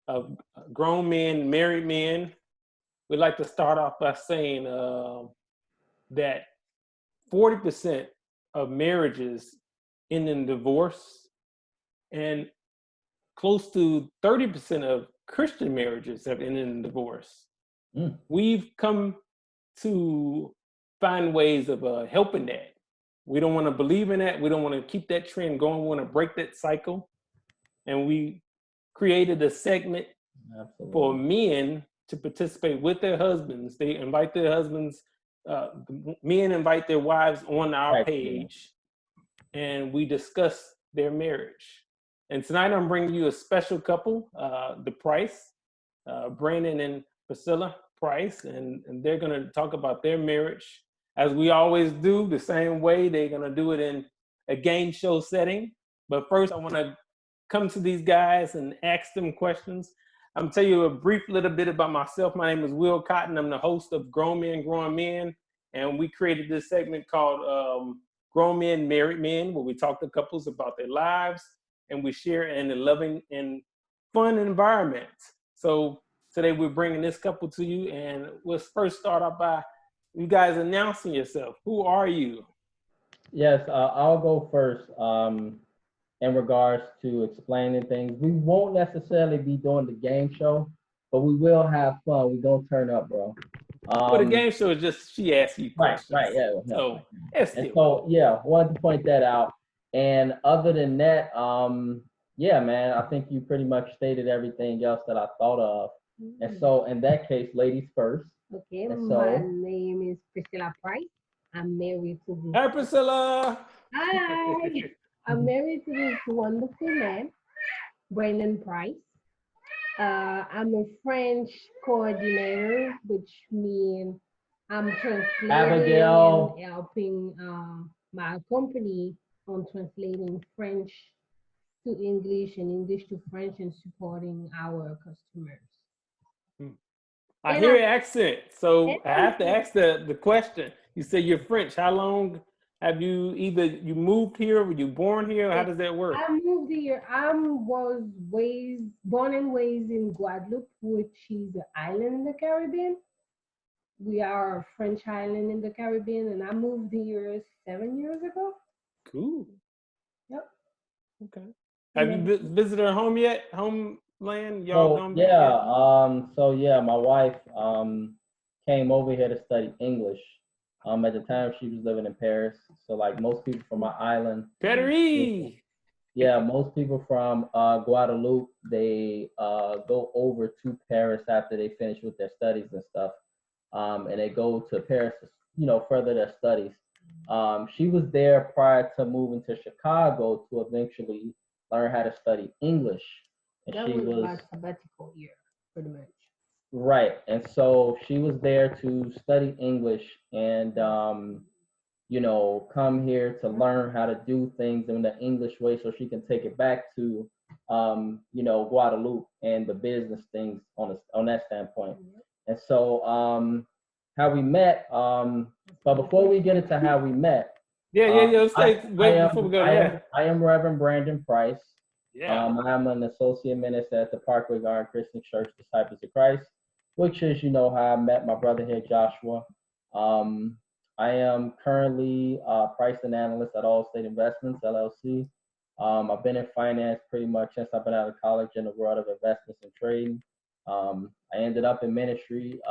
of grown men, married men. We'd like to start off by saying that 40% of marriages end in divorce, and close to 30% of Christian marriages have ended in divorce. Mm. We've come to find ways of helping that. We don't want to believe in that. We don't want to keep that trend going. We want to break that cycle. And we created a segment for Absolutely. men to participate with their husbands. They invite their husbands, men invite their wives on our Right. page, and we discuss their marriage. And tonight I'm bringing you a special couple, the Price, Brandon and Priscilla Price, and they're going to talk about their marriage as we always do, the same way. They're going to do it in a game show setting. But first, I want to come to these guys and ask them questions. I'm tell you a brief little bit about myself. My name is Will Cotton. I'm the host of Grown Men, Growing Men, and we created this segment called Grown Men, Married Men, where we talk to couples about their lives and we share in a loving and fun environment. So today we're bringing this couple to you, and let's first start off by you guys announcing yourself. Who are you? Yes, I'll go first. In regards to explaining things, we won't necessarily be doing the game show, but we will have fun. We gonna turn up, bro. Well, the Um, game show is just she asks you right, questions. yeah, no. So it's And still so, cool. yeah, wanted to point that out. And other than that, yeah, man, I think you pretty much stated everything else that I thought of. And so, in that case, ladies first. Okay, And my so, name is Priscilla Price. I'm married to Hi, this. Priscilla. Hi, I'm married to this wonderful man, Brandon Price. I'm a French coordinator, which means I'm translating Abigail, and helping my company on translating French to English and English to French and supporting our customers. I And hear I'm, your accent, and so I I'm have to ask the question. You say you're French. How long have you either you moved here, or you born here, or how Yes, does that work? I moved here. I was born and raised in Guadeloupe, which is an island in the Caribbean. We are a French island in the Caribbean, and I moved here 7 years ago. Cool. Yep. Okay. And Have you then, visited our home yet? Homeland? Y'all so gone back yeah, yet? my wife came over here to study English. At the time she was living in Paris. So like most people from my island, you know, Paris. yeah, most people from Guadeloupe, they go over to Paris after they finish with their studies and stuff, and they go to Paris to, further their studies. She was there prior to moving to Chicago to eventually learn how to study English, and that she was was my sabbatical year, pretty much. right, and so she was there to study English and come here to learn how to do things in the English way so she can take it back to, Guadeloupe and the business things on that standpoint. And so, how we met, but before we get into how we met, Yeah, yeah, yeah. Let's I, say I wait before we am, go I there. am, I am Reverend Brandon Price. Yeah. I'm an associate minister at the Parkway Garden Christian Church Disciples of Christ, which is, how I met my brother here, Joshua. Um, I am currently a pricing analyst at Allstate Investments, LLC. I've been in finance pretty much since I've been out of college in the world of investments and trading. I ended up in ministry,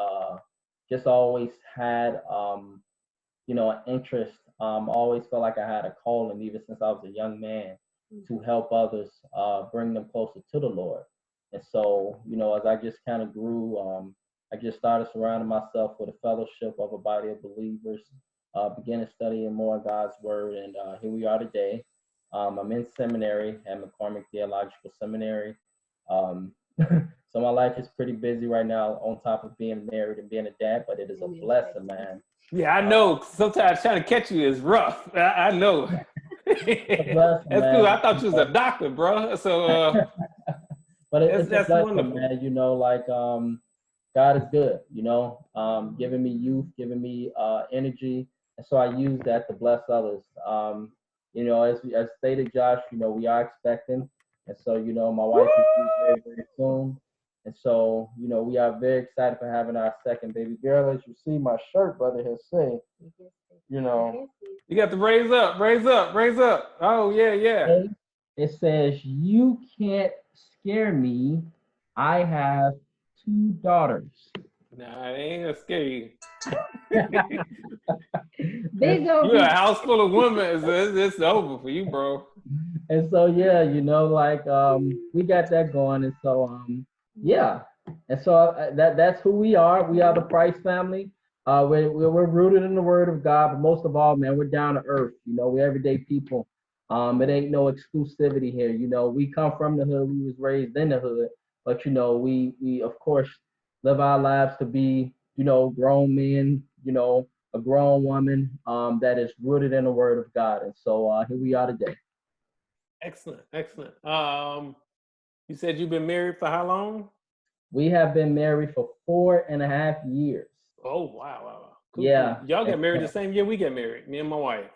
just always had, an interest. Always felt like I had a calling, even since I was a young man, to help others, bring them closer to the Lord. And so, as I just kind of grew, I just started surrounding myself with a fellowship of a body of believers, began studying more of God's word, and here we are today. I'm in seminary at McCormick Theological Seminary. Um, so my life is pretty busy right now, on top of being married and being a dad, but it is a blessing, man. Yeah, I Uh, know. Sometimes trying to catch you is rough. I know. it's a blessing, That's cool. man. I thought you was a doctor, bro. So But that's it's a that's blessing, wonderful. man. Like God is good, giving me youth, giving me energy, and so I use that to bless others. As stated, Josh, we are expecting, and so my wife is due very very soon. And so, you know, we are very excited for having our second baby girl. As you see, my shirt, brother, has say, you know, You got to raise up, raise up, raise up. Oh, yeah. it says, "You can't scare me. I have 2 daughters." Nah, it ain't gonna scare you. They go. You're a house full of women. It's over for you, bro. And so, yeah, you know, like we got that going. And so, yeah. And so that's who we are. We are the Price family. We're rooted in the Word of God, but most of all, man, we're down to earth. You know, we're everyday people. It ain't no exclusivity here. You know, we come from the hood. We was raised in the hood, but you know, we of course live our lives to be, you know, grown men. You know, a grown woman that is rooted in the Word of God. And so here we are today. Excellent. You said you've been married for how long? We have been married for 4.5 years. Oh, wow. Cool. Yeah. Y'all got married the same year we got married, me and my wife.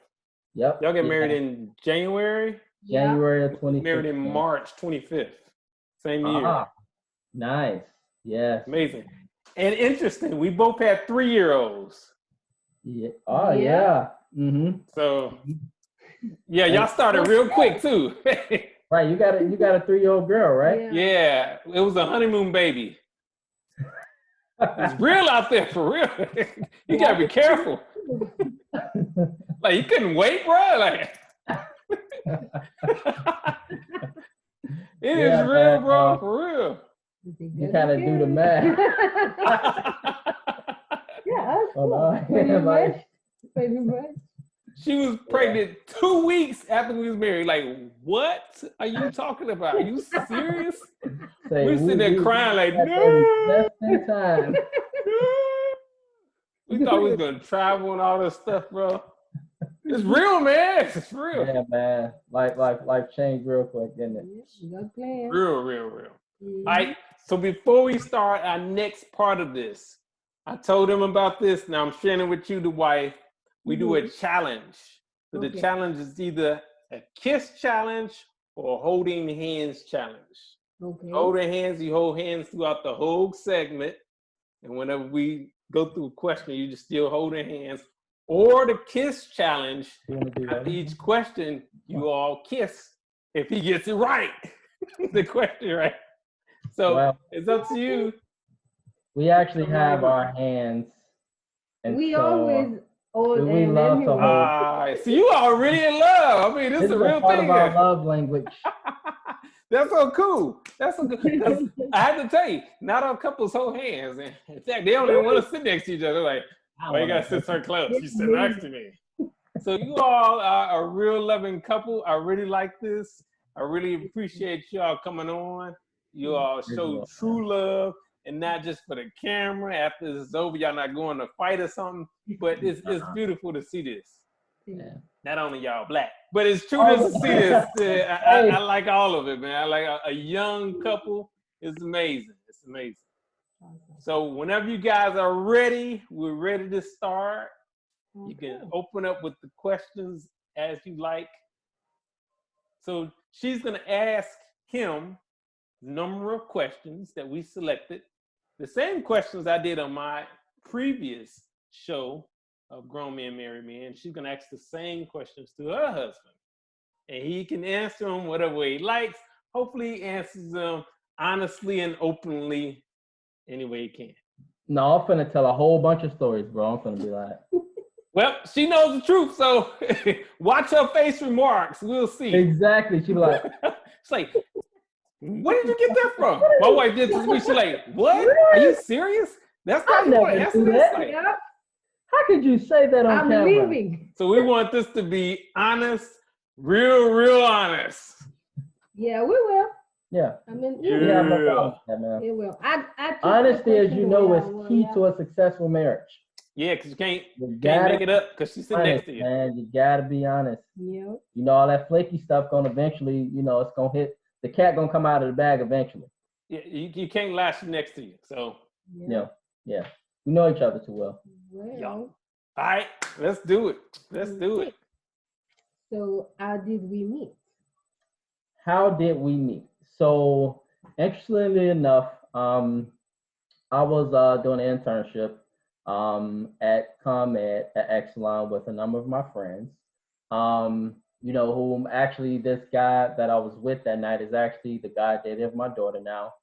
Yep. Y'all got married in January? January of 2015. Married in March 25th. Same year. Ah, nice. Yes. Amazing. And interesting, we both had 3-year-olds. Yeah. Oh, yeah. Mm-hmm. So, yeah, y'all started real quick too. Right. You got a 3-year-old girl, right? Yeah, it was a honeymoon baby. It's real out there for real. You gotta be careful. Like you couldn't wait, bro. Like it is real, bro, for real. You kind of do the math. Yeah, Hold pretty on. much. Pretty much. She was pregnant 2 weeks after we was married. Like, what are you talking about? Are you serious? We sitting there crying like, no. Just in time. We thought we was gonna travel and all this stuff, bro. It's real, man. It's real. Yeah, man. Life changed real quick, didn't it? Good plan. Real. Mhm. All right. So before we start our next part of this, I told him about this. Now I'm sharing it with you, the wife. We do a challenge. So the challenge is either a kiss challenge or a holding hands challenge. Okay. Holding hands, you hold hands throughout the whole segment. And whenever we go through a question, you just still holding hands. Or the kiss challenge, after each question, you all kiss if he gets it right. The question right. So it's up to you. We actually have our hands. And we so, always hold we love to hold. So you are really in love. I mean, this is a real part thing. Of our love language. That's so cool. That's so good. I have to tell you, not all couples hold hands. In fact, they don't even want to sit next to each other. Like, why you gotta sit so close? You sit next to me. So you all are a real loving couple. I really like this. I really appreciate y'all coming on. You all show true love, and not just for the camera. After this is over, y'all not going to fight or something. But it's beautiful to see this. Yeah. Not only y'all black, but it's true to see this. I like all of it, man. I like a young couple. It's amazing. It's amazing. So whenever you guys are ready, we're ready to start. You can open up with the questions as you like. So she's going to ask him a number of questions that we selected. The same questions I did on my previous show of Grown Men, Married Men. She's going to ask the same questions to her husband. And he can answer them whatever way he likes. Hopefully he answers them honestly and openly any way he can. No, I'm finna tell a whole bunch of stories, bro. I'm finna be like... Well, she knows the truth, so watch her face remarks. We'll see. Exactly. She be like... She's like, where did you get that from? My wife did this to me. She's like, what? Are you serious? That's not you want to answer this? Like, how could you say that on camera? I'm leaving. So we want this to be honest, real honest. Yeah, we will. Yeah. I mean, we have no problem with that, man. It will. Honesty, as you know, is key to a successful marriage. Yeah, because you can't make it up because she's sitting next to you. Man, you gotta be honest. Yeah. You know, all that flaky stuff gonna eventually, you know, it's gonna hit. The cat gonna come out of the bag eventually. Yeah, you can't lie. She's next to you. So. Yeah. We know each other too well. Yeah. All right, let's do it. So how did we meet? So, interestingly enough, I was doing an internship at ComEd at Exelon with a number of my friends. Whom actually this guy that I was with that night is actually the guy that is my daughter now.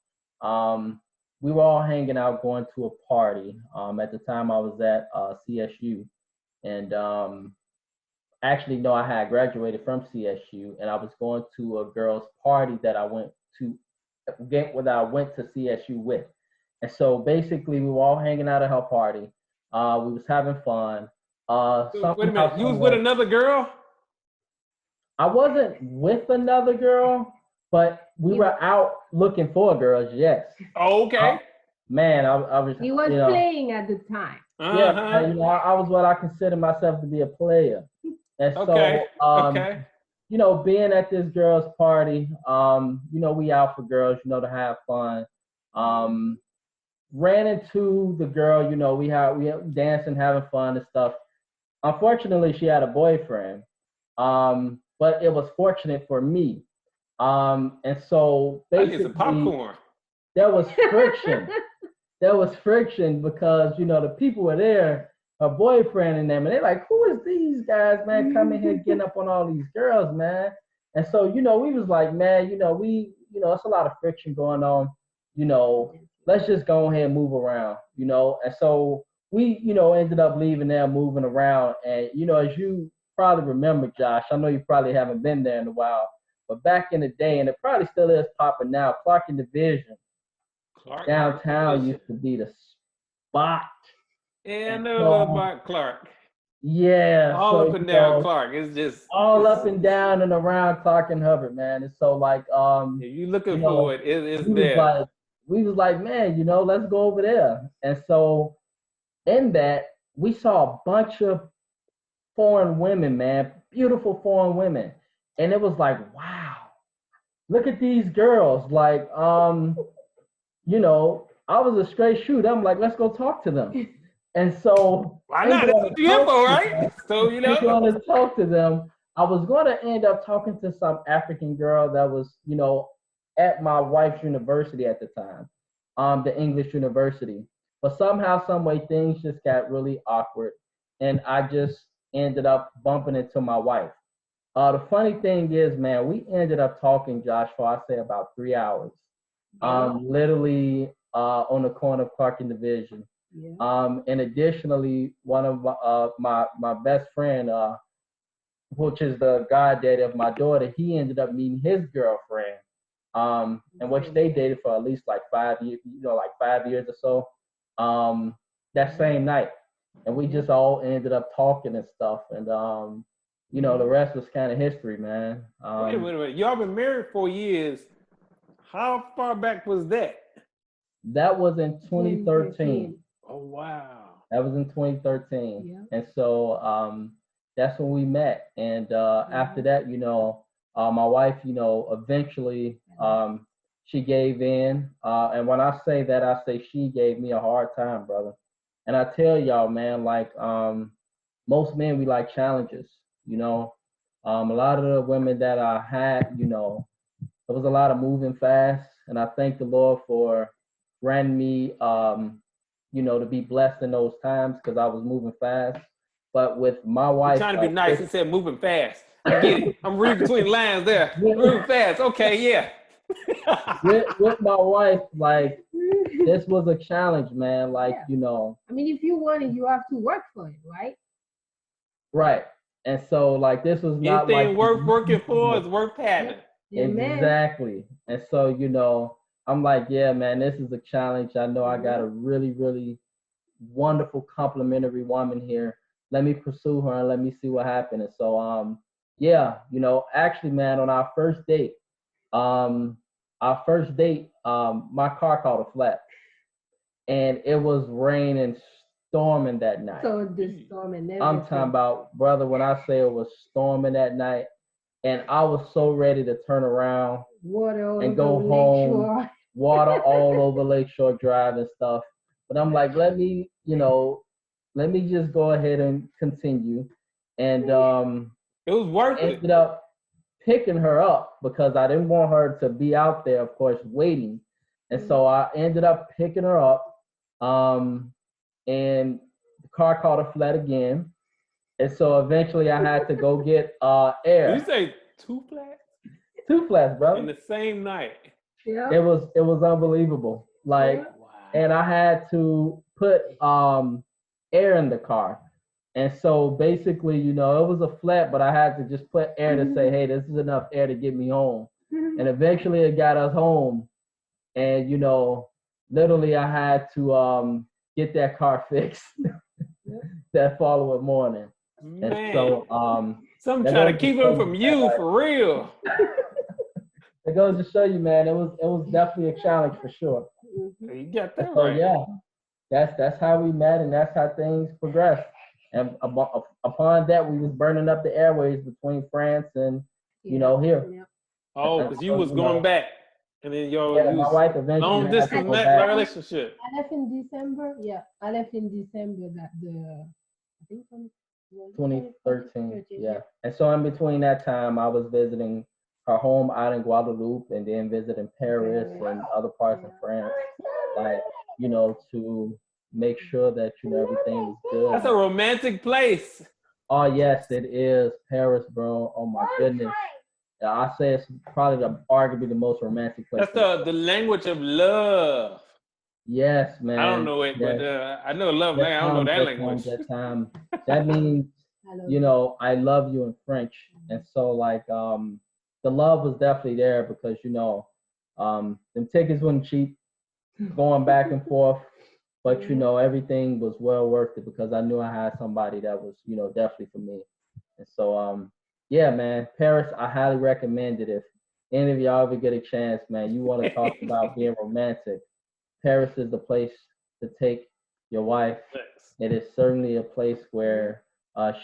We were all hanging out going to a party. At the time I was at CSU, and actually no, I had graduated from CSU, and I was going to a girl's party that I went to CSU with. And so basically we were all hanging out at her party. We was having fun. Wait a minute, you was with another girl? I wasn't with another girl, but we were out looking for girls, yes. Oh, okay. Man, I was. He was playing at the time. Yeah, I was what I consider myself to be a player. And so, being at this girl's party, we out for girls, to have fun. Ran into the girl, we dancing, having fun and stuff. Unfortunately, she had a boyfriend, but it was fortunate for me. And so basically, I get some popcorn. There was friction. There was friction because, the people were there, her boyfriend and them, and they're like, who is these guys, man, coming here getting up on all these girls, man? And so, we was like, man, it's a lot of friction going on, let's just go ahead and move around, And so we, ended up leaving there, moving around. And, as you probably remember, Josh, I know you probably haven't been there in a while, but back in the day, and it probably still is popping now, Clark and Division downtown used to be the spot. Yeah, I know about Clark. Yeah. All up and down Clark. It's just all up and down and around Clark and Hubbard, man. And so like if you looking for it's there. We was like, man, let's go over there. And so in that, we saw a bunch of foreign women, man, beautiful foreign women. And it was like, wow, look at these girls. Like, I was a straight shoot. I'm like, let's go talk to them. And so why not? That's the info, right? So going to talk to them. I was going to end up talking to some African girl that was, at my wife's university at the time, the English university. But somehow, some way, things just got really awkward, and I just ended up bumping into my wife. The funny thing is, man, we ended up talking, Josh, for I say about 3 hours. Literally on the corner of Clark and Division. Yeah. And additionally, one of my best friend, which is the goddaddy of my daughter, he ended up meeting his girlfriend, and which they dated for at least like 5 years, 5 years or so. That same night, and we just all ended up talking and stuff, and the rest was kind of history, man. Wait a minute, y'all been married 4 years. How far back was that? That was in 2013. Oh, wow. That was in 2013. Yeah. And so that's when we met. And after that, my wife, eventually she gave in. And when I say that, I say she gave me a hard time, brother. And I tell y'all, man, like most men, we like challenges, a lot of the women that I had, there was a lot of moving fast, and I thank the Lord for granting me, to be blessed in those times because I was moving fast. But with my wife, you're trying to be nice, he said moving fast. I get it. I'm reading between lines there. Moving fast. Okay, yeah. with my wife, like this was a challenge, man. Like I mean, if you want it, you have to work for it, right? Right. And so, like, this was not anything worth working for is worth having. Exactly. And so, I'm like, yeah, man, this is a challenge. I know I got a really, really wonderful, complimentary woman here. Let me pursue her and let me see what happens. And so, actually, man, on our first date, my car caught a flat, and it was raining, storming that night. So the storming. I'm talking about, brother, when I say it was storming that night, and I was so ready to turn around and go home, water all over Lakeshore Drive and stuff. But I'm like, let me just go ahead and continue. And it was worth it. Ended up picking her up because I didn't want her to be out there, of course, waiting. And so I ended up picking her up, and the car caught a flat again. And so eventually I had to go get Did you air. say 2 flats 2 flats, in brother. the same night? Yeah. It was unbelievable. Like, Wow. and I had to put air in the car. And so basically, you know, it was a flat, but I had to just put air to say, hey, this is enough air to get me home. And eventually it got us home. And, you know, literally I had to get that car fixed that following morning. And Man, so some that try to goes keep show him from that, you like, for real. it goes to show you, man, it was definitely a challenge for sure. Mhm. You got that So right. yeah, that's how we met, and that's how things progressed. And upon that, we was burning up the airways between France and, you know, here. Yeah. Oh, because you was going back, and then you Yeah, my was wife eventually long had to distance go back. relationship. I left in December. Yeah, I left in December. I think 2013. Yeah. And so in between that time, I was visiting her home out in Guadeloupe, and then visiting Paris and other parts of France, like, you know, to make sure that, you know, everything was good. That's a romantic place. Oh yes, it is Paris, bro. Oh my goodness. Yeah, I say it's probably arguably the most romantic place. That's the language of love. Yes, man. I don't know it, Yes. but I know love language. I don't know that language. That means, you know, I love you in French. And so like the love was definitely there because, you know, them tickets weren't cheap going back and forth. But, you know, everything was well worth it because I knew I had somebody that was, you know, definitely for me. And so, yeah, man, Paris, I highly recommend it. If any of y'all ever get a chance, man, you want to talk about being romantic, Paris is the place to take your wife. It is certainly a place where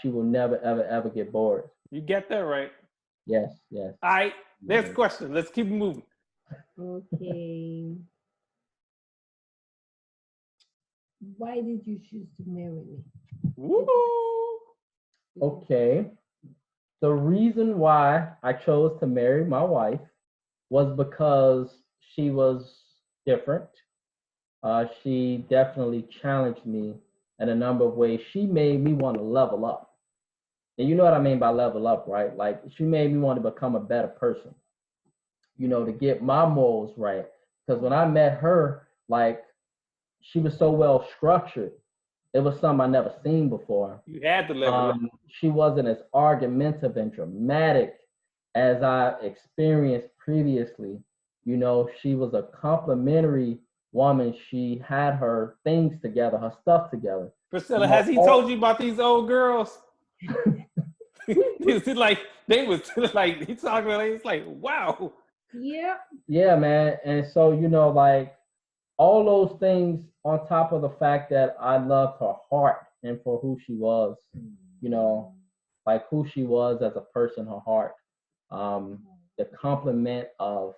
she will never, ever, ever get bored. You get that right. Yes, yes. All right, next question. Let's keep moving. Okay. Why did you choose to marry me? Woo! Okay. The reason why I chose to marry my wife was because she was different. She definitely challenged me in a number of ways. She made me want to level up. And you know what I mean by level up, right? Like, she made me want to become a better person, you know, to get my morals right. Because when I met her, like, she was so well structured. It was something I never seen before. You had to level up. She wasn't as argumentative and dramatic as I experienced previously. You know, she was a complimentary woman. She had her things together, her stuff together. Priscilla, has he told you about these old girls? It's like they was like he's talking about. It's like wow. Yeah. Yeah, man. And so, you know, like, all those things on top of the fact that I loved her heart and for who she was, you know, like who she was as a person, her heart, the compliment of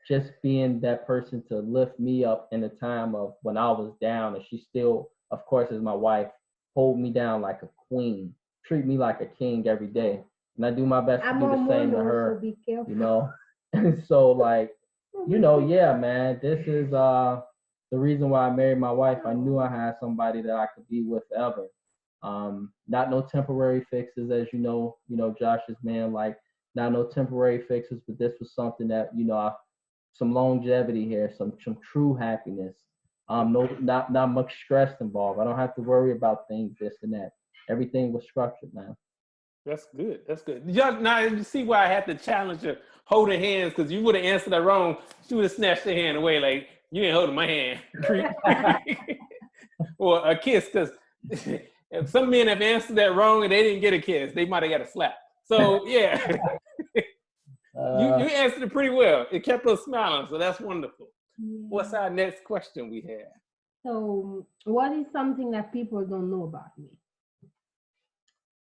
just being that person to lift me up in the time of when I was down, and she still, of course, as my wife, hold me down like a queen, treat me like a king every day, and I do my best to do the same to her, so be careful. you know. And so, like, you know, yeah, man, this is the reason why I married my wife. I knew I had somebody that I could be with forever. Not no temporary fixes, as you know, Josh's man, like, not no temporary fixes, but this was something that, you know, some longevity here, some true happiness. No, not much stress involved. I don't have to worry about things, this and that. Everything was structured, man. That's good. That's good. Now you see why I had to challenge her holding hands, because you would have answered that wrong. She would have snatched your hand away like, you ain't holding my hand. Creep. Or a kiss, because if some men have answered that wrong and they didn't get a kiss, they might have got a slap. So yeah. You answered it pretty well. It kept us smiling, so that's wonderful. Yeah. What's our next question we have? So, what is something that people don't know about me?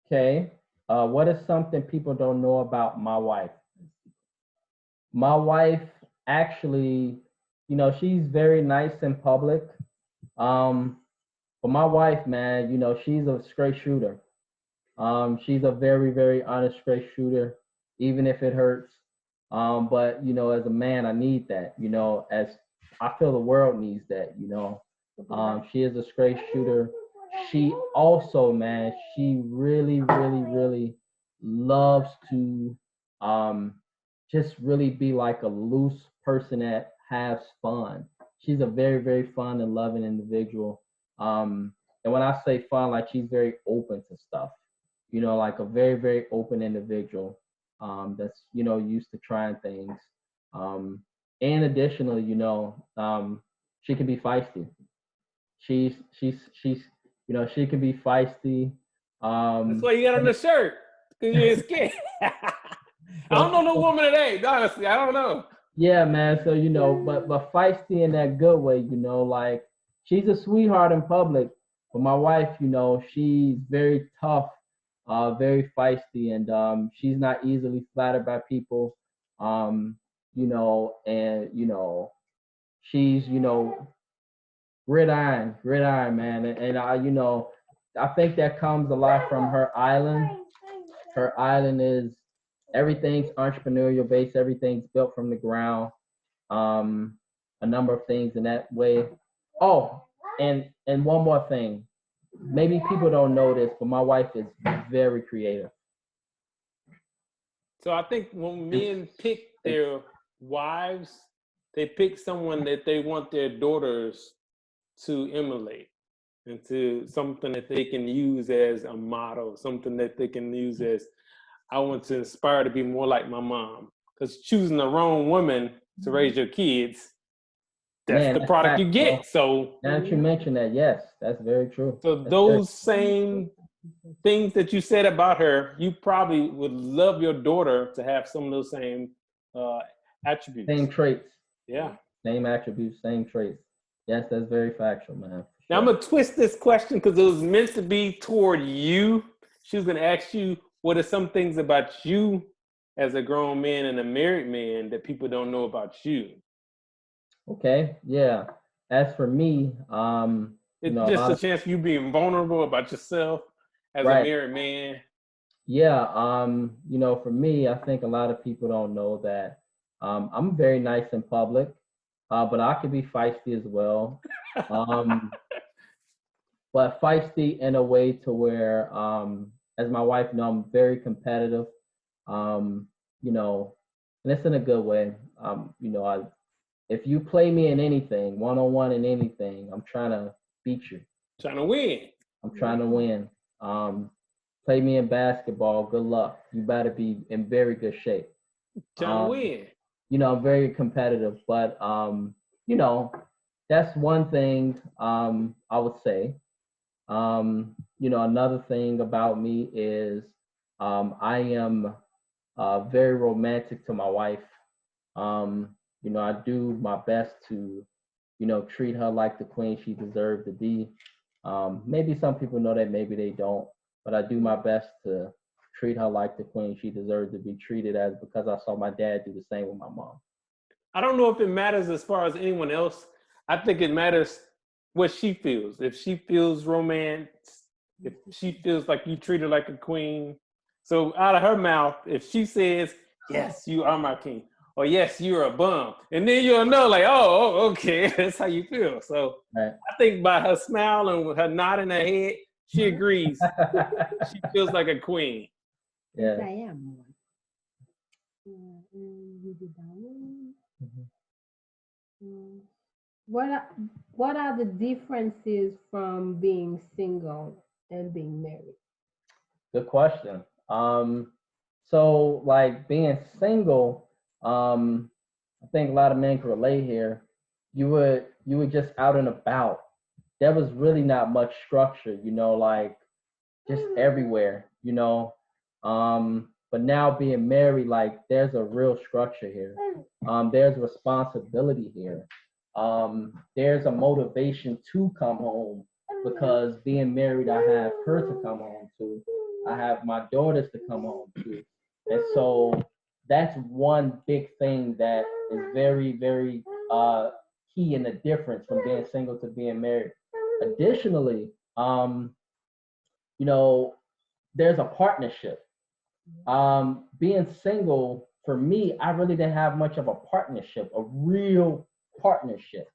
Okay. What is something people don't know about my wife? My wife actually, you know, she's very nice in public. But my wife, man, you know, she's a straight shooter. She's a very, very honest straight shooter, even if it hurts. But, you know, as a man, I need that, you know, as I feel the world needs that, She is a straight shooter. She also, man, she really, really, really loves to just really be like a loose person that has fun. She's a very, very fun and loving individual. And when I say fun, like she's very open to stuff, like a very, very open individual that's, used to trying things. Um, and additionally, she can be feisty. She's she can be feisty. That's why you got on the shirt, because you ain't scared. I don't know no woman today, honestly. I don't know. Yeah, man. So but feisty in that good way. Like she's a sweetheart in public, but my wife, she's very tough, very feisty, and she's not easily flattered by people. And she's gridiron, man, and I think that comes a lot from her island. Her island is everything's entrepreneurial based, everything's built from the ground. A number of things in that way. Oh, and one more thing. Maybe people don't know this, but my wife is very creative. So I think when men pick their wives, they pick someone that they want their daughters to emulate into something that they can use as a model, something that they can use as, I want to aspire to be more like my mom. Because choosing the wrong woman to raise your kids, that's the product you get. Bro. So now that you mention that, yes, that's very true. So that's those same things that you said about her, you probably would love your daughter to have some of those same attributes. Same traits. Yeah. Same attributes, same traits. Yes, that's very factual, man. Sure. Now I'm gonna twist this question because it was meant to be toward you. She was gonna ask you, what are some things about you as a grown man and a married man that people don't know about you? Okay, yeah. As for me, it's just a chance for you being vulnerable about yourself as a married man. Yeah, for me, I think a lot of people don't know that I'm very nice in public, but I can be feisty as well. But feisty in a way to where, as my wife I'm very competitive, and it's in a good way. If you play me in anything, one-on-one in anything, I'm trying to beat you. Trying to win. I'm trying to win. Play me in basketball, good luck. You better be in very good shape. Trying to win. I'm very competitive, but that's one thing I would say. Another thing about me is I am very romantic to my wife. I do my best to, treat her like the queen she deserved to be. Maybe some people know that, maybe they don't, but I do my best to treat her like the queen she deserved to be treated as, because I saw my dad do the same with my mom. I don't know if it matters as far as anyone else. I think it matters what she feels. If she feels romance, if she feels like you treat her like a queen. So out of her mouth, if she says, yes, you are my king, or yes, you're a bum, and then you'll know, like, oh, okay, that's how you feel. So I think by her smile and her nodding her head, she agrees. She feels like a queen. Yes, I am one. What are the differences from being single and being married? Good question. So like being single, I think a lot of men can relate here. You were just out and about. There was really not much structure, like just everywhere, but now being married, like there's a real structure here. There's responsibility here. There's a motivation to come home, because being married, I have her to come home to. I have my daughters to come home to. And so that's one big thing that is very, very key in the difference from being single to being married. Additionally, there's a partnership. Being single, for me, I really didn't have much of a partnership, a real partnership.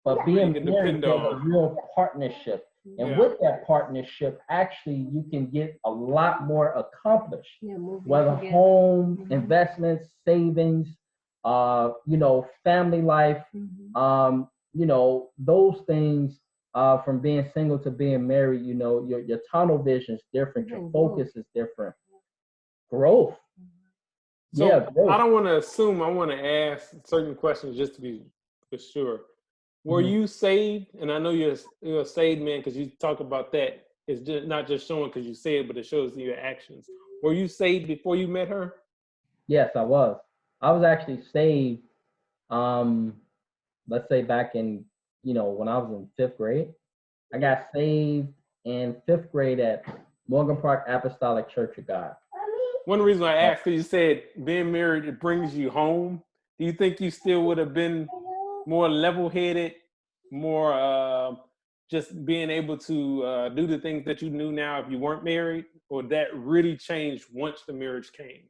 But You being can married, depend there's a on. real partnership. And Yeah. with that partnership, actually, you can get a lot more accomplished. Yeah, moving Whether together. home, Mhm. investments, savings, family life, Mhm. those things, from being single to being married, your tunnel vision is different, your Mhm, focus is different. Growth. So Yeah, I growth. don't want to assume. I want to ask certain questions just to be for sure. Were Mhm. you saved? And I know you're a saved man because you talk about that. It's just not just showing because you say it, but it shows in your actions. Were you saved before you met her? Yes, I was. I was actually saved, um, let's say back in, when I was in fifth grade. I got saved in fifth grade at Morgan Park Apostolic Church of God. One reason I asked, because you said being married, it brings you home. Do you think you still would have been more level-headed, more just being able to do the things that you knew now if you weren't married? Or that really changed once the marriage came?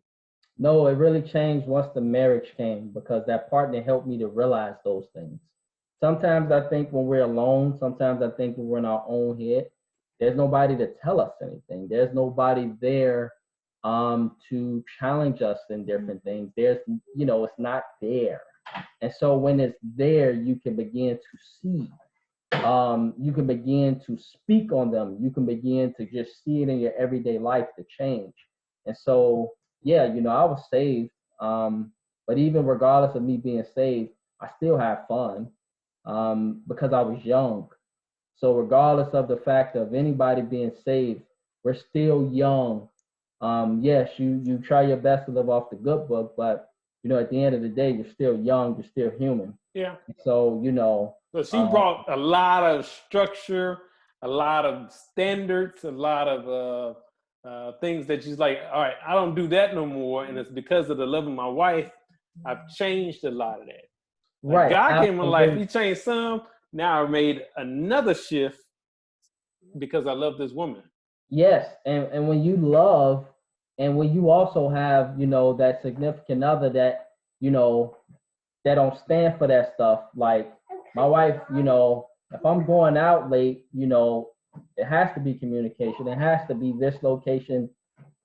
No, it really changed once the marriage came because that partner helped me to realize those things. Sometimes I think when we're alone, sometimes I think when we're in our own head, there's nobody to tell us anything. There's nobody there to challenge us in different things. It's not there. And so when it's there, you can begin to see. You can begin to speak on them. You can begin to just see it in your everyday life to change. And so, yeah, I was saved. But even regardless of me being saved, I still have fun because I was young. So regardless of the fact of anybody being saved, we're still young. Yes, you try your best to live off the good book, but at the end of the day, you're still young, you're still human. Yeah. So So she brought a lot of structure, a lot of standards, a lot of things that she's like, all right, I don't do that no more. And it's because of the love of my wife, I've changed a lot of that. Like right, God came in my life, absolutely. he changed some. Now I made another shift because I love this woman. Yes, and when you love, and when you also have, that significant other that, that don't stand for that stuff. Like my wife, if I'm going out late, it has to be communication. It has to be this location.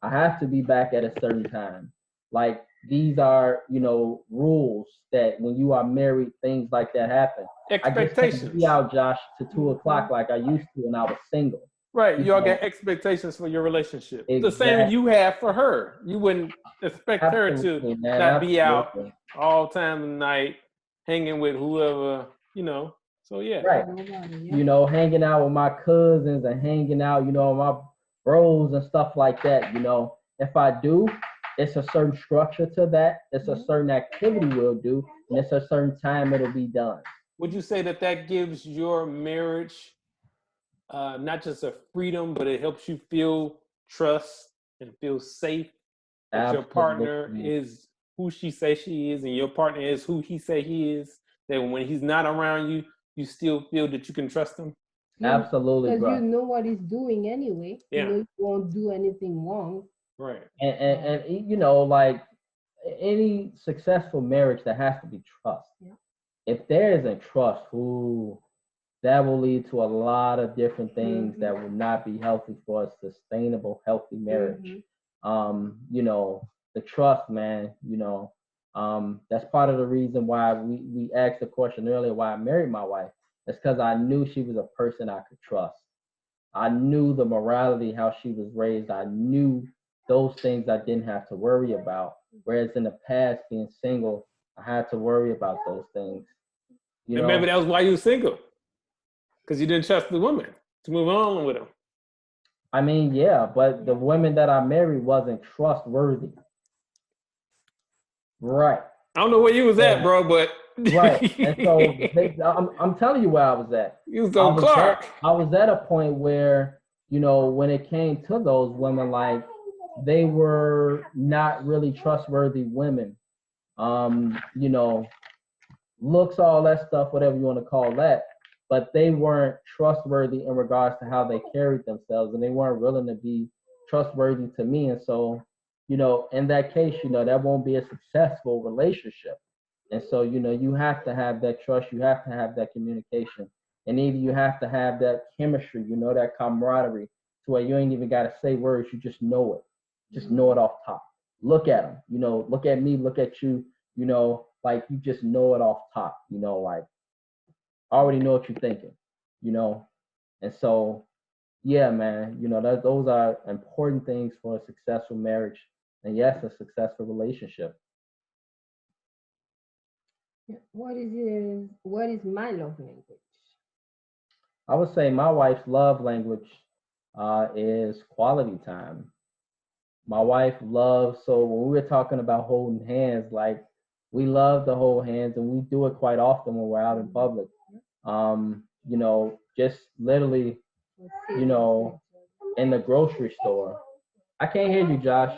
I have to be back at a certain time. Like these are, rules that when you are married, things like that happen. I just can't be Expectations. out, Josh, to 2 o'clock like I used to when I was single. Right. You You all know, got expectations for your relationship. The same exactly. you have for her. You wouldn't expect her to Absolutely, man. not be out Absolutely. all time of night, hanging with whoever, So yeah. Right. Hanging out with my cousins and hanging out, my bros and stuff like that. If I do, it's a certain structure to that. It's a certain activity we'll do, and it's a certain time it'll be done. Would you say that gives your marriage not just a freedom, but it helps you feel trust and feel safe that your partner Absolutely. is who she says she is and your partner is who he say he is, that when he's not around you, you still feel that you can trust him? Absolutely, Because bro. you know what he's doing anyway. Yeah. You know you won't do anything wrong. Right. And like any successful marriage, there has to be trust. Yeah. If there isn't trust, that will lead to a lot of different things that will not be healthy for a sustainable, healthy marriage. The trust, man, that's part of the reason why we asked the question earlier why I married my wife. It's because I knew she was a person I could trust. I knew the morality, how she was raised. I knew those things I didn't have to worry about. Whereas in the past, being single, I had to worry about those things. And maybe that was why you were single, because you didn't trust the woman to move on with him. I mean, yeah, but the women that I married wasn't trustworthy. Right. I don't know where you was at, bro, but right. And so I'm telling you where I was at. You was on Clark. I was at a point where, when it came to those women, like they were not really trustworthy women. Looks, all that stuff, whatever you want to call that. But they weren't trustworthy in regards to how they carried themselves, and they weren't willing to be trustworthy to me. And so, in that case, that won't be a successful relationship. And so, you know, you have to have that trust, you have to have that communication. And even you have to have that chemistry, you know, that camaraderie to where you ain't even got to say words, you just know it. Just know it off top. Look at them, you know, look at me, look at you, you know, like you just know it off top, you know, like I already know what you're thinking, you know. And so, yeah, man, you know, those are important things for a successful marriage and yes, a successful relationship. Yeah. What is my love language? I would say my wife's love language is quality time. My wife loves, so when we were talking about holding hands, like we love to hold hands and we do it quite often when we're out in public. You know, just literally, you know, in the grocery store. I can't hear you, Josh.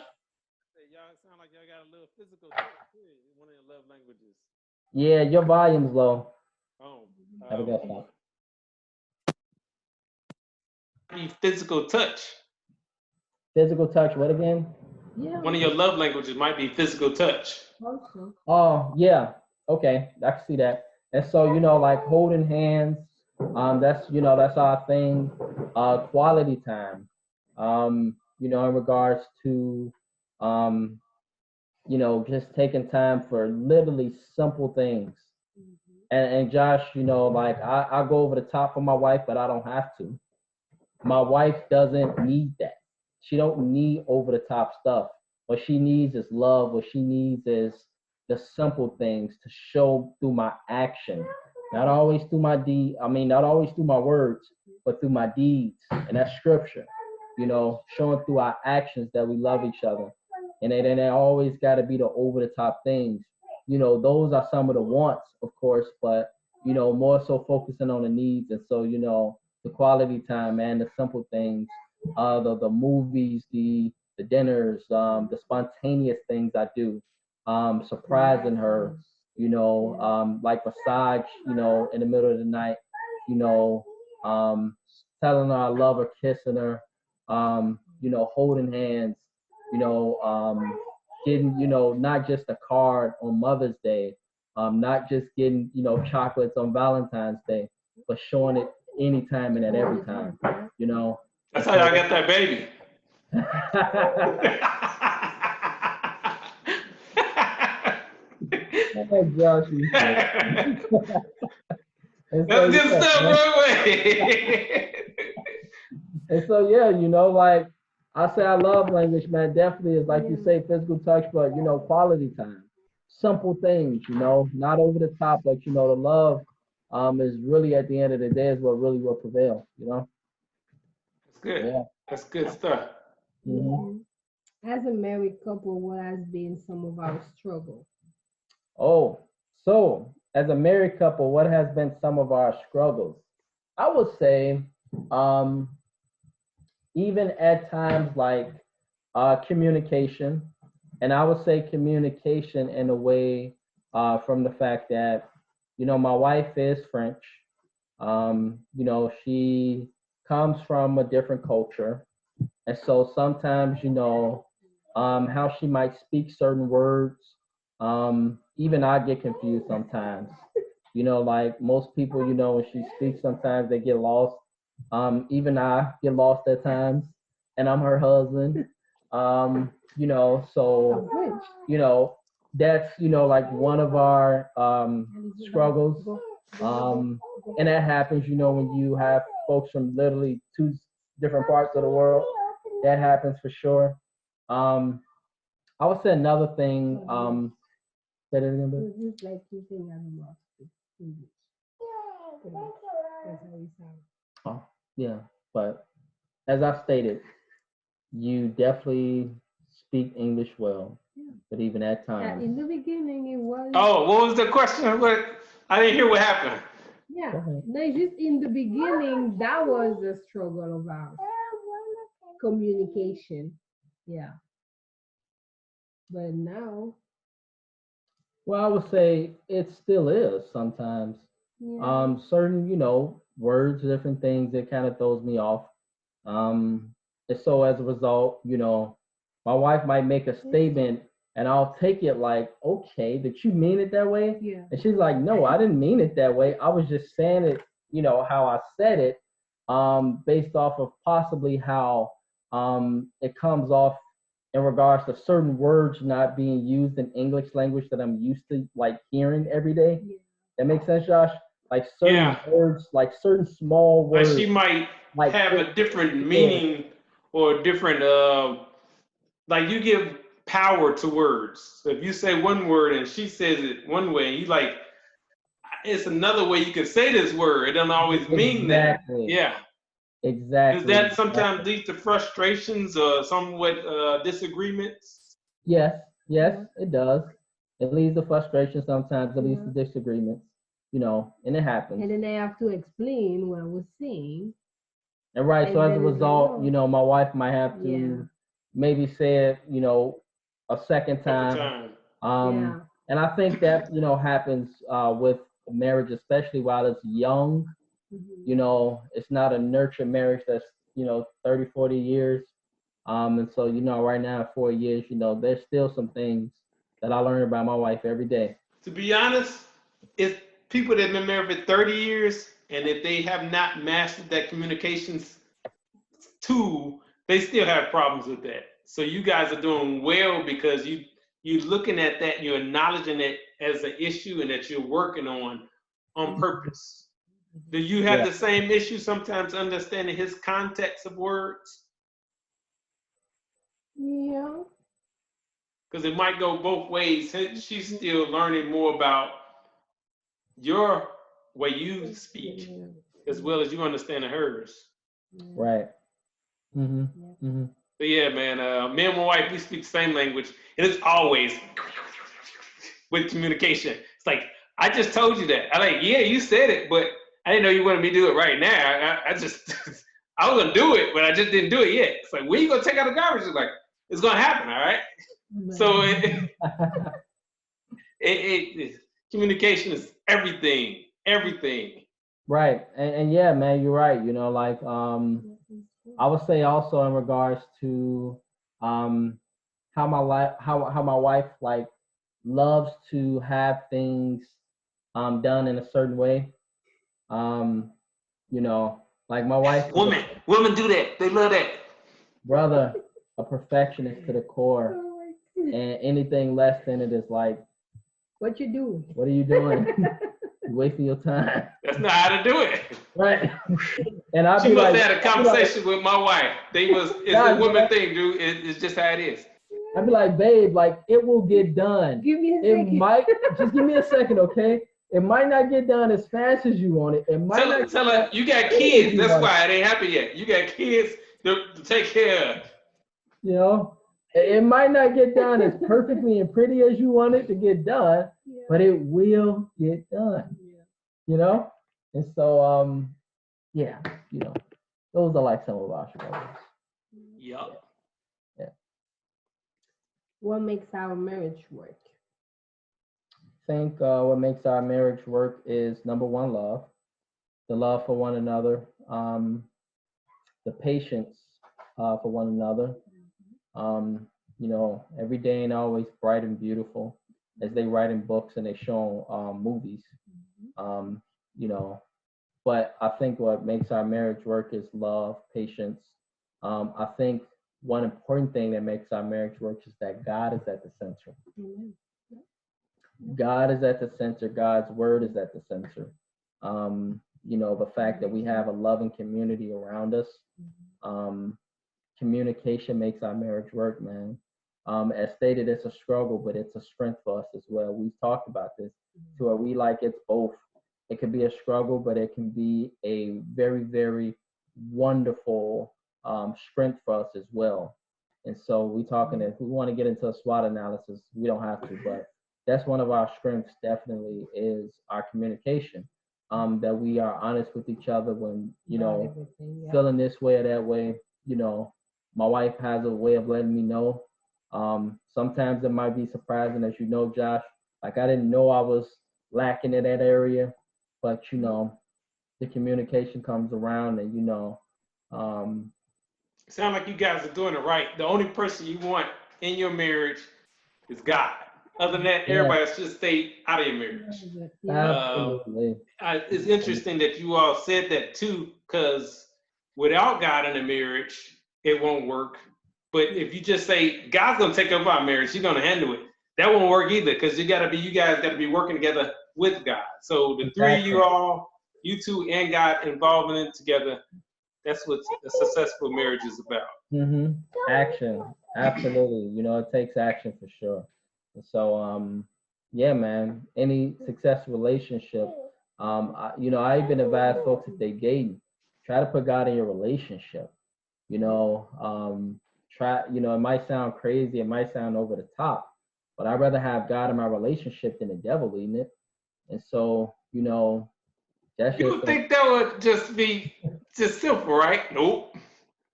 Y'all sound like y'all got a little physical touch too. One of your love languages. Yeah, your volume's low. Oh, Have a good one. Physical touch. Physical touch, what again? Yeah. One of your love languages might be physical touch. Also. Oh, yeah. Okay, I can see that. And so, you know, like holding hands, that's, you know, that's our thing. Quality time, you know, in regards to, um, you know, just taking time for literally simple things. And Josh, you know, like I go over the top for my wife, but I don't have to. My wife doesn't need that. She don't need over the top stuff. What she needs is love. What she needs is the simple things to show through my action. Not always through my deed. I mean, not always through my words, but through my deeds. And that's scripture. You know, showing through our actions that we love each other. And it always got to be the over the top things. You know, those are some of the wants, of course, but you know, more so focusing on the needs. And so, you know, the quality time, man, the simple things, the movies, the dinners, the spontaneous things I do, surprising her, you know, like massage, you know, in the middle of the night, you know, telling her I love her, kissing her, you know, holding hands, you know, getting, you know, not just a card on Mother's Day, not just getting, you know, chocolates on Valentine's Day, but showing it anytime and at every time, you know. That's how y'all got that baby. Oh, Josh, you and so, That's good yeah, stuff, man. Broadway. And so, yeah, you know, like I say, I love language, man. Definitely is like you say, physical touch, but you know, quality time, simple things, you know, not over the top, but you know, the love, is really at the end of the day is what really will prevail, you know. That's good. Yeah. That's good stuff. Mhm. As a married couple, what has been some of our struggle? Oh, so as a married couple, what has been some of our struggles? I would say, um, even at times like communication, and I would say communication in a way from the fact that, you know, my wife is French. You know, she comes from a different culture. And so sometimes, you know, how she might speak certain words, even I get confused sometimes. You know, like most people, you know, when she speaks, sometimes they get lost. Even I get lost at times, and I'm her husband. You know, so, you know, that's, you know, like one of our struggles. And that happens, you know, when you have folks from literally two different parts of the world. That happens for sure. Um, I would say another thing. Say that again, babe. It's just like you think I'm lost with English. Pretty much. That's how we sound. Oh, yeah. But as I stated, you definitely speak English well, but even at times. In the beginning, it was. Oh, what was the question? What? I didn't hear what happened. Yeah. Go ahead. No, it's just in the beginning, that was a struggle of ours. Communication. Yeah. But now, Well, I would say it still is sometimes. yeah. Certain, you know, words, different things, it kind of throws me off. And so as a result, you know, my wife might make a statement And I'll take it like, okay, did you mean it that way? Yeah. And she's like, no, I didn't mean it that way. I was just saying it, how I said it, based off of possibly how it comes off in regards to certain words not being used in English language that I'm used to like hearing every day. Yeah. That makes sense, Josh? Like certain Yeah. words, like certain small Like words. she might like have a different meaning or a different like you give power to words. So if you say one word and she says it one way, you like it's another way you can say this word. It doesn't always mean that. Exactly. Yeah. Exactly. Does that sometimes lead to frustrations or somewhat disagreements? Yes, it does. It leads to frustration sometimes, it leads to Yeah. disagreements, and it happens. And then I have to explain what I was saying. And right, so and as a then it's like, result, oh. my wife might have to Yeah. maybe say it, a second Couple time. times. Yeah. And I think that, happens with marriage, especially while it's young. Mhm. It's not a nurture marriage that's, 30, 40 years. And so, right now, at 4 years, there's still some things that I learn about my wife every day. To be honest, it's people that have been married for 30 years, and if they have not mastered that communications tool, they still have problems with that. So you guys are doing well because you're looking at that, you're acknowledging it as an issue and that you're working on purpose. Do you have Yeah. the same issue sometimes understanding his context of words? Yeah. Because it might go both ways. She's still learning more about your way you speak as well as you understand hers. Right. Mm-hmm. Mm-hmm. But yeah, man, me and my wife, we speak the same language, and it's always with communication. It's like, I just told you that. I'm like, yeah, you said it, but I didn't know you wanted me to do it right now. I just, I was gonna do it, but I just didn't do it yet. It's like, when you gonna take out the garbage? It's like, it's gonna happen, all right? So communication is everything, everything. Right. And yeah, man, you're right. I would say also in regards to how my wife like loves to have things done in a certain way. Like my wife is Women do that. They love that. brother, a perfectionist to the core. Oh my And goodness. anything less than it is like, What you do? what are you doing? You're wasting your time. That's not how to do it. Right. And I'll She be must like, have had a conversation with my wife. It's a woman thing, dude. It's just how it is. I'd be like, babe, like it will get done. Give me a It second. might just give me a second, okay? It might not get done as fast as you want it. It might not Tell her you got as kids. you That's want why it ain't happened yet. You got kids to take care of. It might not get done as perfectly and pretty as you want it to get done, Yeah. but it will get done. Yeah. And so yeah, those are like some of our struggles. Yup. What makes our marriage work? I think what makes our marriage work is number one, love, the love for one another, the patience for one another. Every day ain't always bright and beautiful as they write in books and they show movies. But I think what makes our marriage work is love, patience. I think one important thing that makes our marriage work is that God is at the center. Amen. God is at the center. God's word is at the center. The fact that we have a loving community around us. Communication makes our marriage work, man. As stated, it's a struggle, but it's a strength for us as well. We've talked about this to where we like it's both. It can be a struggle, but it can be a very, very wonderful strength for us as well. And so we talking, if we want to get into a SWOT analysis, we don't have to, but that's one of our strengths definitely is our communication. That we are honest with each other when, feeling this way or that way. My wife has a way of letting me know. Sometimes it might be surprising, as Josh, like I didn't know I was lacking in that area, but the communication comes around and Sound like you guys are doing it right. The only person you want in your marriage is God. Other than that, Yeah. everybody should stay out of your marriage. Absolutely. It's interesting that you all said that too, because without God in a marriage, it won't work. But if you just say God's gonna take over our marriage, He's gonna handle it, that won't work either, because you guys gotta be working together with God. So the three of you all, you two and God involving it together, that's what a successful marriage is about. Action, absolutely. You know, it takes action for sure. And so, yeah, man. Any successful relationship, I even advise folks if they dating, try to put God in your relationship. You know, try. You know, it might sound crazy, it might sound over the top, but I'd rather have God in my relationship than the devil leading it. And so, that's You just. would think that would just be just simple, right? Nope.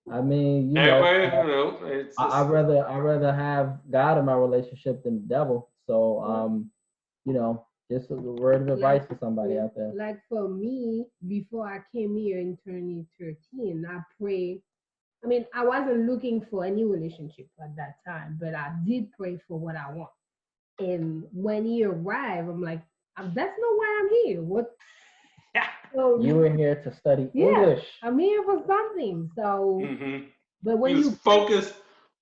I mean, I'd rather have God in my relationship than the devil. So, just a word of advice for somebody out there. Like for me, before I came here in 2013, I prayed. I mean, I wasn't looking for any relationship at that time, but I did pray for what I want. And when he arrived, I'm like, that's not why I'm here. What? So, you were here to study English. I'm here for something. So, but when you focus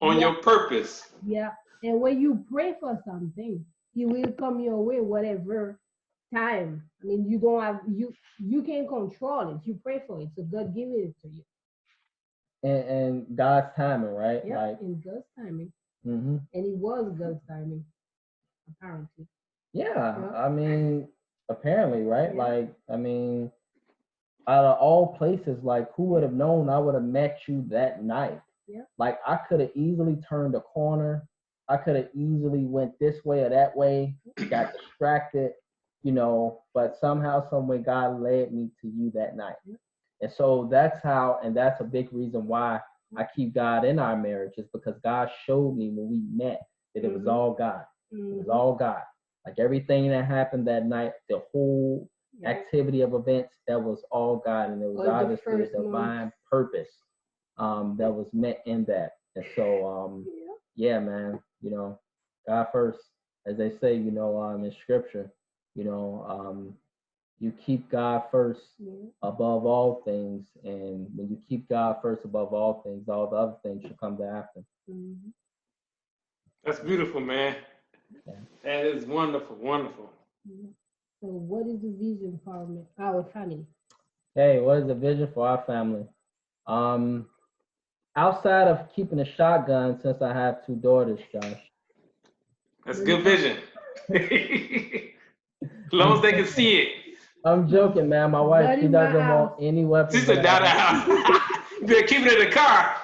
on your purpose. Yeah, and when you pray for something, He will come your way whatever time. I mean, you don't have you can't control it. You pray for it, so God give it to you. And God's timing, right? Yeah, like, in God's timing. And it was God's timing, apparently. Yeah, I mean, apparently, right? Yeah. Like, I mean, out of all places, like, who would have known I would have met you that night? Yeah. Like, I could have easily turned a corner. I could have easily went this way or that way, got distracted, but somehow, some way, God led me to you that night. Yeah. And so that's a big reason why I keep God in our marriage, is because God showed me when we met that it was all God. It was all God. Like, everything that happened that night, the whole activity of events, that was all God. And it was obviously a divine purpose that was met in that. And so, yeah, man, God first, as they say, in scripture, you keep God first above all things. And when you keep God first above all things, all the other things should come after. That's beautiful, man. Yeah. That is wonderful, wonderful. So what is the vision for our family? Hey, what is the vision for our family? Outside of keeping a shotgun, since I have 2 daughters, Josh. That's a good vision. As long as they can see it. I'm joking, man. My wife, she doesn't want any weapons. She said, "Down the house." You better keep it in the car.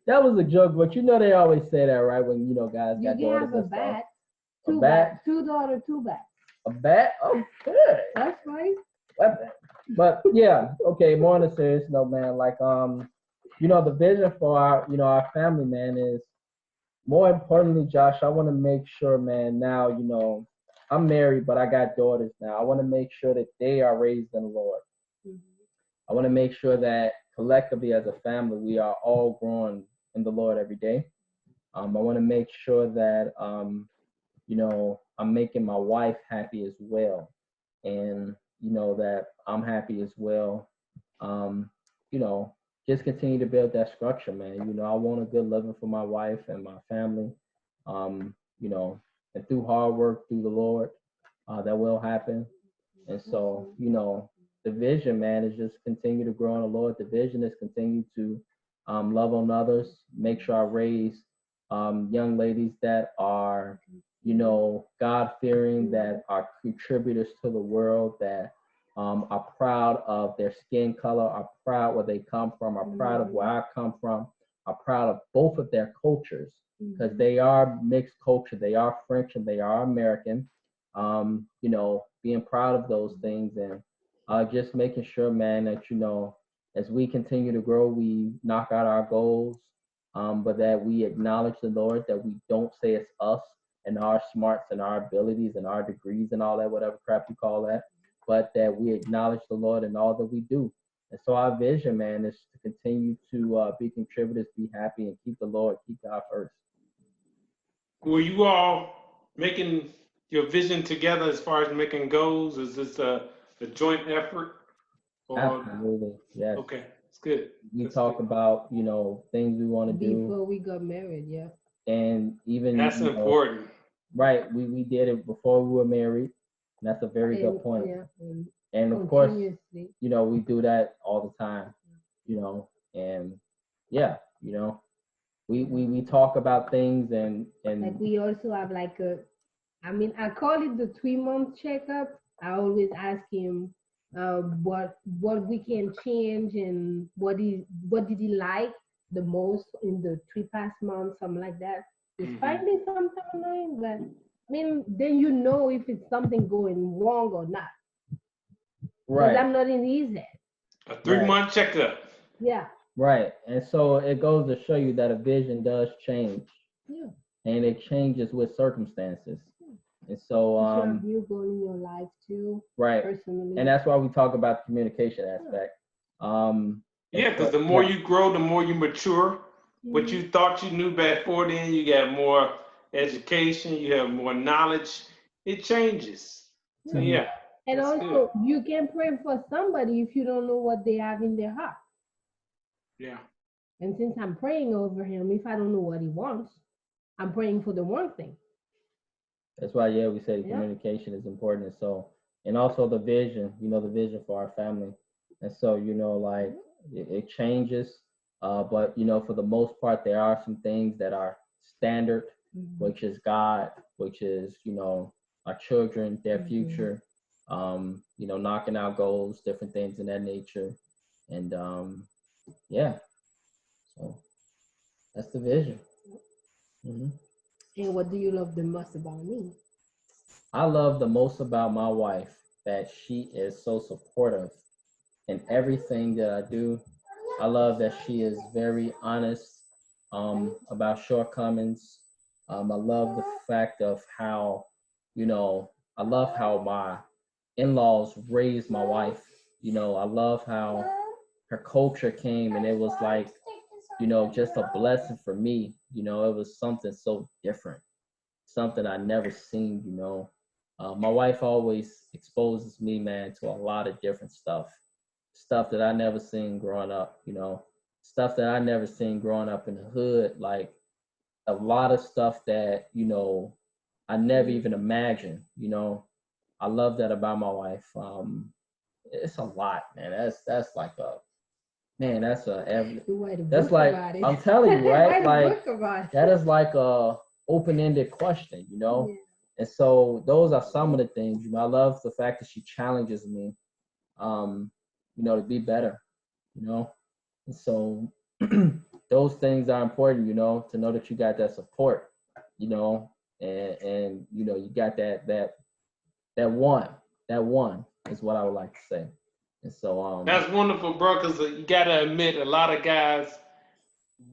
That was a joke, but they always say that, right? When guys got daughters. You have a bat. A bat. 2 daughters, 2 bats. A bat? Oh, good. That's right. But yeah, okay. More on a serious note, man. Like, the vision for our family, man, is more importantly, Josh. I want to make sure, man. Now, I'm married, but I got daughters now. I want to make sure that they are raised in the Lord. I want to make sure that collectively as a family, we are all growing in the Lord every day. I want to make sure that, I'm making my wife happy as well. And, that I'm happy as well. Just continue to build that structure, man. I want a good living for my wife and my family. And through hard work, through the Lord, that will happen. And so, the vision, man, is just continue to grow in the Lord. The vision is continue to love on others, make sure I raise young ladies that are, God-fearing, that are contributors to the world, that are proud of their skin color, are proud where they come from, are proud of where I come from, are proud of both of their cultures, because they are mixed culture. They are French and they are American. Being proud of those things, and just making sure, man, that, as we continue to grow, we knock out our goals, but that we acknowledge the Lord, that we don't say it's us and our smarts and our abilities and our degrees and all that, whatever crap you call that, but that we acknowledge the Lord in all that we do. And so our vision, man, is to continue to be contributors, be happy, and keep the Lord, keep God first. were you all making your vision together as far as making goals? Is this a joint effort? Or Absolutely, yes. okay, it's good. We That's talk good. about, things we want to do, Before we got married, yeah. and even, That's important. right, we did it before we were married. And that's a very good point. Yeah, and And of course, continuously. we do that all the time, and yeah, we talk about things and Like we also have like I call it the 3-month checkup. I always ask him what we can change and what did he like the most in the 3 past months, something like that. It's Mhm. finding sometimes annoying, but I mean then you know if it's something going wrong or not. Because right, I'm not in his head. A 3-month checkup. Yeah. right. And so it goes to show you that a vision does change, Yeah. and it changes with circumstances. And so You should have you going in your life too, right, personally. and that's why we talk about the communication aspect. Yeah, because the more you grow, the more you mature. What you thought you knew before then, you got more education, you have more knowledge. It changes. So Mhm. yeah. And That's also, you can pray for somebody if you don't know what they have in their heart. Yeah. And since I'm praying over him, if I don't know what he wants, I'm praying for the one thing. That's why, yeah, we say Yeah. communication is important. And so, and also the vision, the vision for our family. And so, like it changes. But, for the most part, there are some things that are standard, which is God, which is, our children, their future, knocking out goals, different things in that nature. And yeah, so that's the vision. Mm-hmm. And what do you love the most about me? I love the most about my wife that she is so supportive in everything that I do. I love that she is very honest about shortcomings. I love the fact of how, I love how my in-laws raised my wife. I love how her culture came and it was like, just a blessing for me. It was something so different, something I never seen, my wife always exposes me, man, to a lot of different stuff that I never seen growing up, stuff that I never seen growing up in the hood, like a lot of stuff that, I never even imagined, I love that about my wife. It's a lot, man. That's like that's like, I'm telling you, right? Like that is like a open-ended question, Yeah. And so those are some of the things, I love the fact that she challenges me, to be better, And so those things are important, to know that you got that support, and you got that one is what I would like to say. And so That's wonderful, bro, because you got to admit a lot of guys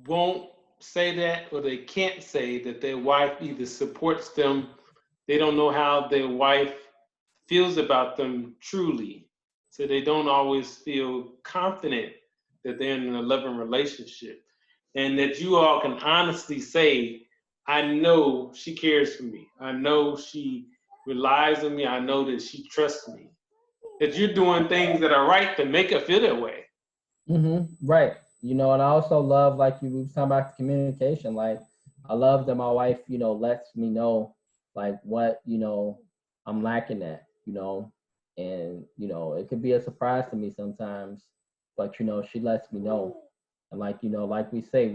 won't say that, or they can't say that their wife either supports them. They don't know how their wife feels about them truly. So they don't always feel confident that they're in a loving relationship. And that you all can honestly say, I know she cares for me. I know she relies on me. I know that she trusts me. That you're doing things that are right to make her feel that way. Right. And I also love, like we were talking about the communication. Like, I love that my wife, lets me know, like, what, I'm lacking at, and, it could be a surprise to me sometimes, but, she lets me know. And like, like we say, if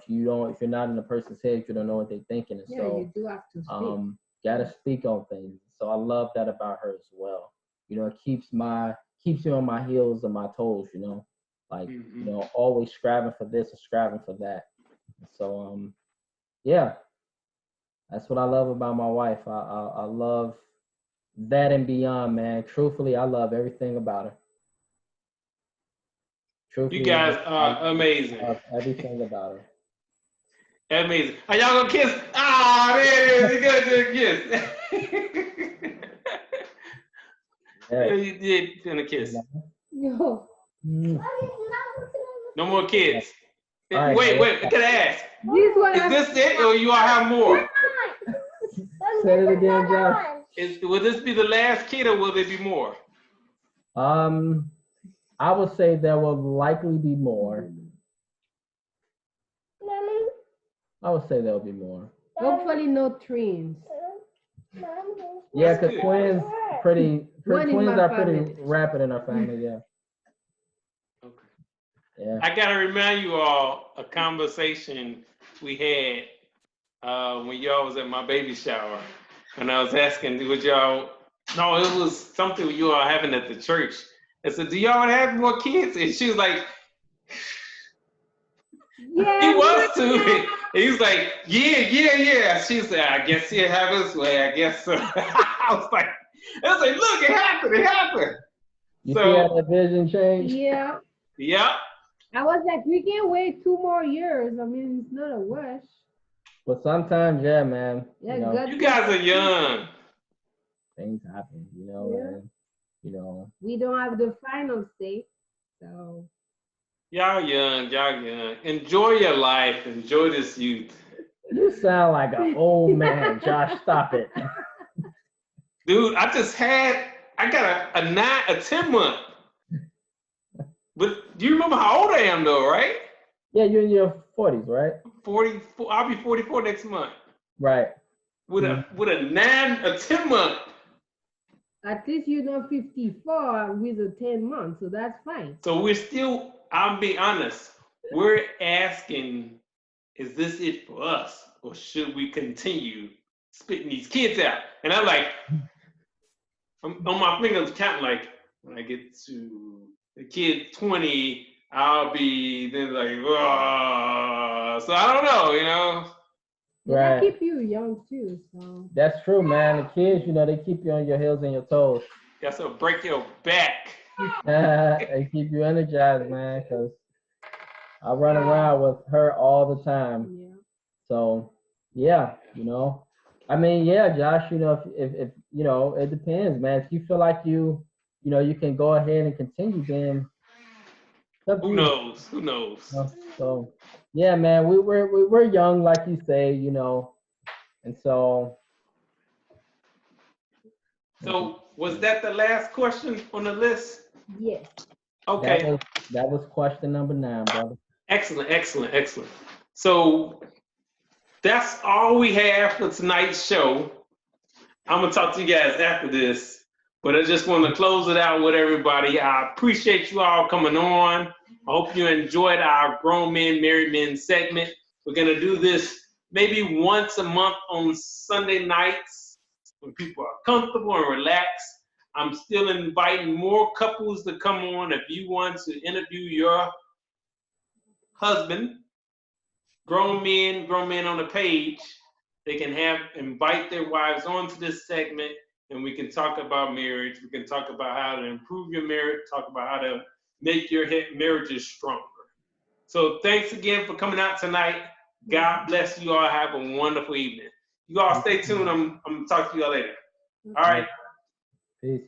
you're not in a person's head, you don't know what they're thinking. And Yeah, so, you do have to speak. gotta speak on things. So I love that about her as well. It keeps me on my heels and my toes, like, always striving for this or striving for that. So, yeah, that's what I love about my wife. I love that and beyond, man. Truthfully, I love everything about her. Truthfully, You guys are amazing. I love everything about her. Amazing. Are y'all gonna kiss? Ah, there it is. You gotta do a kiss. Yeah. You did gonna kiss. No. Mm. No more kids. All right, Wait, can I ask? This one Is this it, or you all have more? Say it again, Josh. Will this be the last kid or will there be more? I would say there will likely be more. I would say there'll be more. Hopefully no twins. Yeah, That's because good. twins One in twins my are pretty family. rapid in our family. Yeah. Okay. Yeah. I gotta remind you all a conversation we had when y'all was at my baby shower, and I was asking, would y'all? No, it was something you all having at the church. I said, do y'all have more kids? And she was like, Yeah. he was too. And he was like, yeah. She said, I guess he'll have his way. I guess so. I was like, look, it happened. You So- see how that vision change? Yeah. Yep. I was like, we can wait 2 more years. I mean, it's not a rush. But sometimes, yeah, man. Yeah, You know, God. You guys are young. things happen. You know, Yeah. and you know. We don't have the final say. So Y'all young. Enjoy your life. Enjoy this youth. You sound like an old man, Josh. Stop it. Dude, I got a 10 month. But do you remember how old I am though, right? Yeah, you're in your 40s, right? 44, I'll be 44 next month. Right. With a 10 month. at least you're not 54 with a 10 months. So that's fine. So we're still, I'll be honest, we're asking, is this it for us? Or should we continue spitting these kids out? And I'm like, I'm on my fingers counting, like, when I get to the kid 20, I'll be then like, oh. So I don't know, you know? But Right. that keep you young too. So That's true, man. The kids, you know, they keep you on your heels and your toes. That's to break your back. They keep you energized, man, because I run around with her all the time. yeah. So, yeah, you know. I mean, yeah, Josh, you know, if you know, it depends, man. If you feel like you know, you can go ahead and continue, then it's up to Who you. knows? Who knows? You know? So, yeah, man, we're young, like you say, you know, and so. So was that the last question on the list? Yes. Okay. That was question number 9, brother. Excellent. So that's all we have for tonight's show. I'm gonna talk to you guys after this, but I just want to close it out with everybody. I appreciate you all coming on. I hope you enjoyed our Grown Men, Married Men segment. We're gonna do this maybe once a month on Sunday nights when people are comfortable and relaxed. I'm still inviting more couples to come on. If you want to interview your husband, grown men on the page, they can invite their wives onto this segment, and we can talk about marriage. We can talk about how to improve your marriage, talk about how to make your marriages stronger. So thanks again for coming out tonight. God bless you all. Have a wonderful evening. You all stay tuned. I'm gonna talk to you all later. All right. Peace.